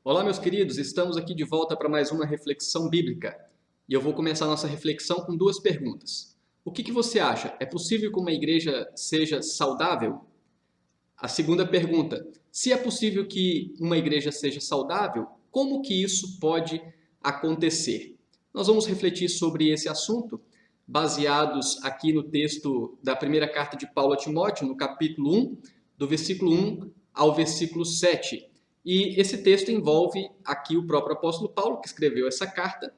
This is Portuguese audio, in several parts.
Olá, meus queridos, estamos aqui de volta para mais uma reflexão bíblica. E eu vou começar a nossa reflexão com duas perguntas. O que você acha? É possível que uma igreja seja saudável? A segunda pergunta, se é possível que uma igreja seja saudável, como que isso pode acontecer? Nós vamos refletir sobre esse assunto, baseados aqui no texto da primeira carta de Paulo a Timóteo, no capítulo 1, do versículo 1 ao versículo 7. E esse texto envolve aqui o próprio apóstolo Paulo, que escreveu essa carta,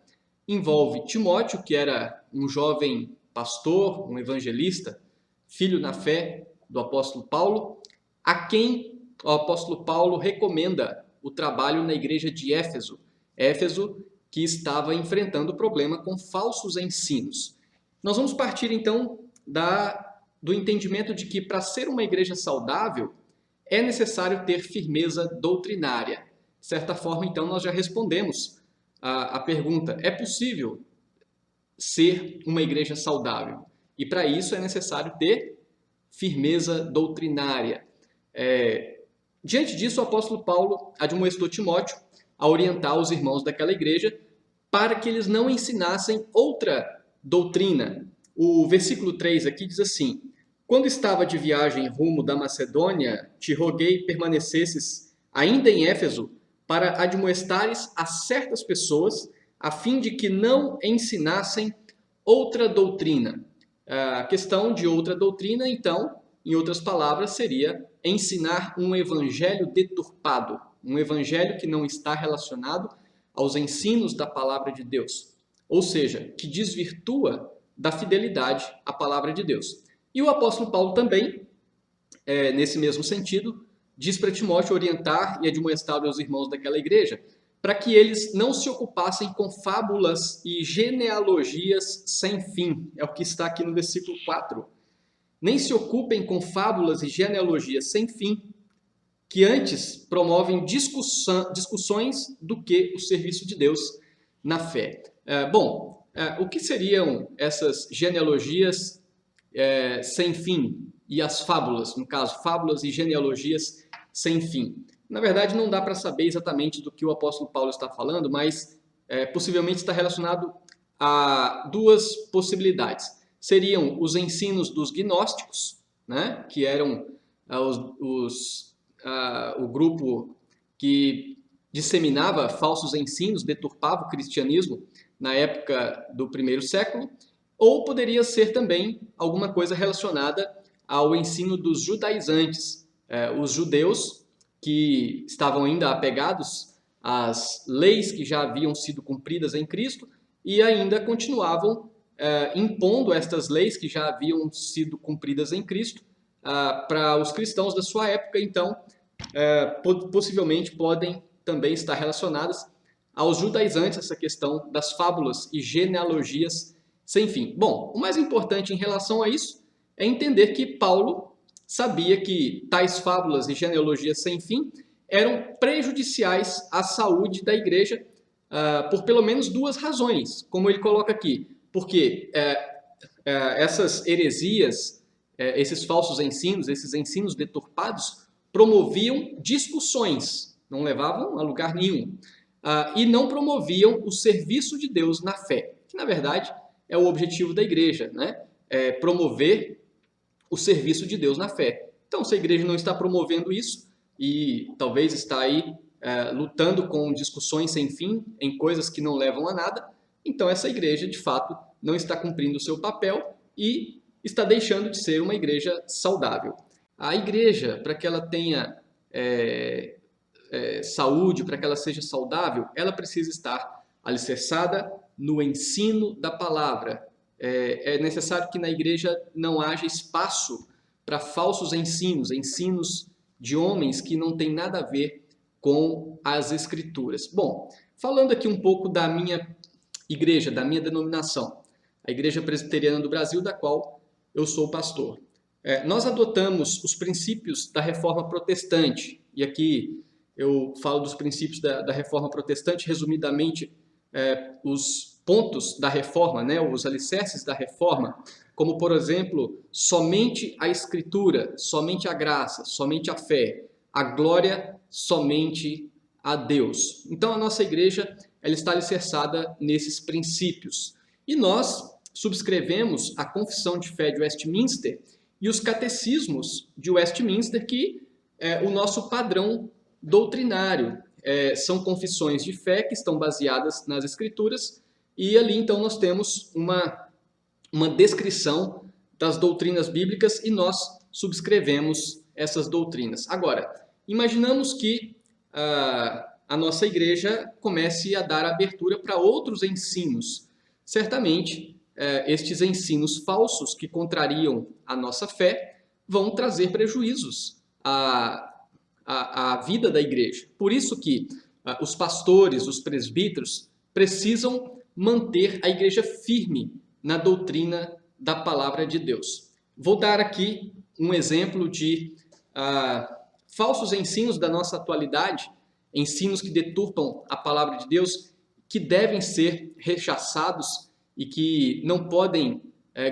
envolve Timóteo, que era um jovem pastor, um evangelista, filho na fé do apóstolo Paulo, a quem o apóstolo Paulo recomenda o trabalho na igreja de Éfeso. Éfeso, que estava enfrentando problema com falsos ensinos. Nós vamos partir então do entendimento de que para ser uma igreja saudável, é necessário ter firmeza doutrinária. De certa forma, então, nós já respondemos a pergunta, é possível ser uma igreja saudável? E para isso é necessário ter firmeza doutrinária. Diante disso, o apóstolo Paulo admoestou Timóteo a orientar os irmãos daquela igreja para que eles não ensinassem outra doutrina. O versículo 3 aqui diz assim: quando estava de viagem rumo da Macedônia, te roguei permanecesses ainda em Éfeso para admoestares a certas pessoas, a fim de que não ensinassem outra doutrina. A questão de outra doutrina, então, em outras palavras, seria ensinar um evangelho deturpado, um evangelho que não está relacionado aos ensinos da palavra de Deus, ou seja, que desvirtua da fidelidade à palavra de Deus. E o apóstolo Paulo também, nesse mesmo sentido, diz para Timóteo orientar e admoestar os irmãos daquela igreja para que eles não se ocupassem com fábulas e genealogias sem fim. É o que está aqui no versículo 4. Nem se ocupem com fábulas e genealogias sem fim, que antes promovem discussões do que o serviço de Deus na fé. O que seriam essas genealogias sem fim e as fábulas, no caso, fábulas e genealogias sem fim? Na verdade, não dá para saber exatamente do que o apóstolo Paulo está falando, mas possivelmente está relacionado a duas possibilidades. Seriam os ensinos dos gnósticos, né, que eram o grupo que disseminava falsos ensinos, deturpava o cristianismo na época do primeiro século, ou poderia ser também alguma coisa relacionada ao ensino dos judaizantes, os judeus que estavam ainda apegados às leis que já haviam sido cumpridas em Cristo e ainda continuavam impondo estas leis que já haviam sido cumpridas em Cristo para os cristãos da sua época. Então, possivelmente podem também estar relacionadas aos judaizantes, essa questão das fábulas e genealogias sem fim. Bom, o mais importante em relação a isso é entender que Paulo sabia que tais fábulas e genealogias sem fim eram prejudiciais à saúde da igreja por pelo menos duas razões, como ele coloca aqui. Porque essas heresias, esses falsos ensinos, esses ensinos deturpados, promoviam discussões, não levavam a lugar nenhum, e não promoviam o serviço de Deus na fé, que na verdade é o objetivo da igreja, né? Promover o serviço de Deus na fé. Então, se a igreja não está promovendo isso e talvez está aí lutando com discussões sem fim em coisas que não levam a nada, então essa igreja, de fato, não está cumprindo o seu papel e está deixando de ser uma igreja saudável. A igreja, para que ela tenha saúde, para que ela seja saudável, ela precisa estar alicerçada no ensino da palavra. É necessário que na igreja não haja espaço para falsos ensinos, ensinos de homens que não têm nada a ver com as Escrituras. Bom, falando aqui um pouco da minha igreja, da minha denominação, a Igreja Presbiteriana do Brasil, da qual eu sou pastor. Nós adotamos os princípios da Reforma Protestante, e aqui eu falo dos princípios da Reforma Protestante, resumidamente, os pontos da Reforma, né, os alicerces da Reforma, como, por exemplo, somente a Escritura, somente a graça, somente a fé, a glória, somente a Deus. Então, a nossa igreja ela está alicerçada nesses princípios. E nós subscrevemos a Confissão de Fé de Westminster e os catecismos de Westminster, que é o nosso padrão doutrinário. São confissões de fé que estão baseadas nas Escrituras, e ali então nós temos uma descrição das doutrinas bíblicas e nós subscrevemos essas doutrinas. Agora, imaginamos que a nossa igreja comece a dar abertura para outros ensinos. Certamente, estes ensinos falsos que contrariam a nossa fé vão trazer prejuízos à vida da igreja. Por isso que os pastores, os presbíteros, precisam manter a igreja firme na doutrina da palavra de Deus. Vou dar aqui um exemplo de falsos ensinos da nossa atualidade, ensinos que deturpam a palavra de Deus, que devem ser rechaçados e que não podem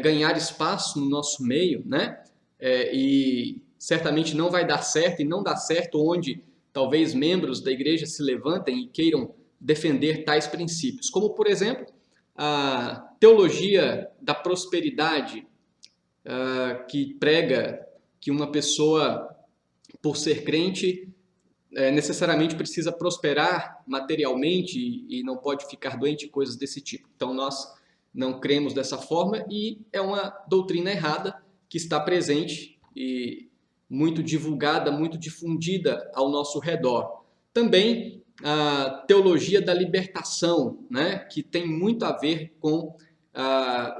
ganhar espaço no nosso meio, né? E certamente não vai dar certo, e não dá certo onde talvez membros da igreja se levantem e queiram defender tais princípios, como, por exemplo, a teologia da prosperidade, que prega que uma pessoa, por ser crente, necessariamente precisa prosperar materialmente e não pode ficar doente, coisas desse tipo. Então, nós não cremos dessa forma e é uma doutrina errada que está presente e muito divulgada, muito difundida ao nosso redor. Também a teologia da libertação, né, que tem muito a ver com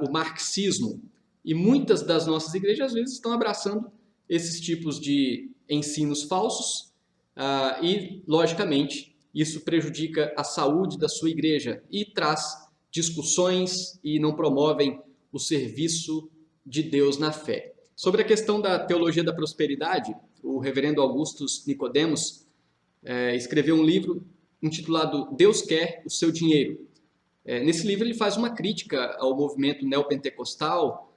o marxismo. E muitas das nossas igrejas, às vezes, estão abraçando esses tipos de ensinos falsos e, logicamente, isso prejudica a saúde da sua igreja e traz discussões e não promovem o serviço de Deus na fé. Sobre a questão da teologia da prosperidade, o reverendo Augustus Nicodemos escreveu um livro intitulado Deus Quer o Seu Dinheiro. Nesse livro ele faz uma crítica ao movimento neopentecostal,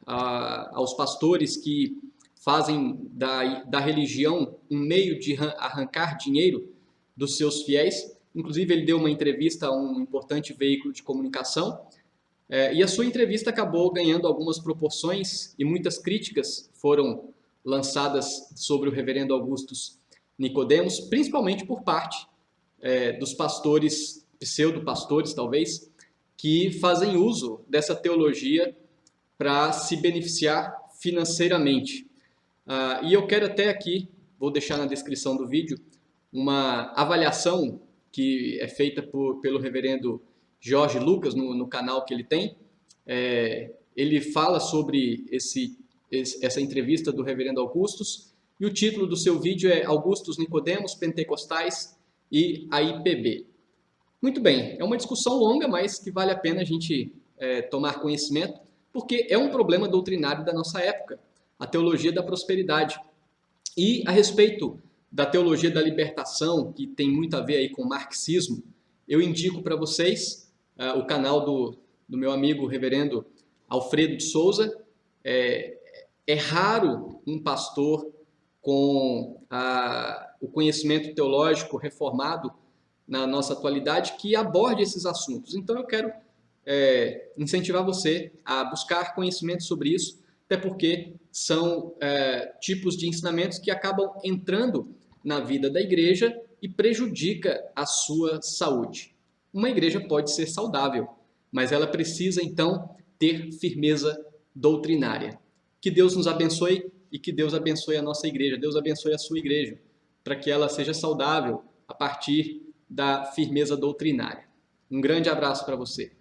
aos pastores que fazem da religião um meio de arrancar dinheiro dos seus fiéis. Inclusive ele deu uma entrevista a um importante veículo de comunicação, e a sua entrevista acabou ganhando algumas proporções e muitas críticas foram lançadas sobre o reverendo Augustus Nicodemos, principalmente por parte dos pastores, pseudo-pastores talvez, que fazem uso dessa teologia para se beneficiar financeiramente. E eu quero até aqui, vou deixar na descrição do vídeo, uma avaliação que é feita pelo reverendo Jorge Lucas no canal que ele tem. Ele fala sobre essa entrevista do reverendo Augustus, e o título do seu vídeo é Augustus Nicodemos, Pentecostais e a IPB. Muito bem, é uma discussão longa, mas que vale a pena a gente tomar conhecimento, porque é um problema doutrinário da nossa época, a teologia da prosperidade. E a respeito da teologia da libertação, que tem muito a ver aí com o marxismo, eu indico para vocês o canal do meu amigo reverendo Alfredo de Souza. É raro um pastor com o conhecimento teológico reformado na nossa atualidade que aborde esses assuntos. Então eu quero incentivar você a buscar conhecimento sobre isso, até porque são tipos de ensinamentos que acabam entrando na vida da igreja e prejudica a sua saúde. Uma igreja pode ser saudável, mas ela precisa então ter firmeza doutrinária. Que Deus nos abençoe e que Deus abençoe a nossa igreja, Deus abençoe a sua igreja, para que ela seja saudável a partir da firmeza doutrinária. Um grande abraço para você.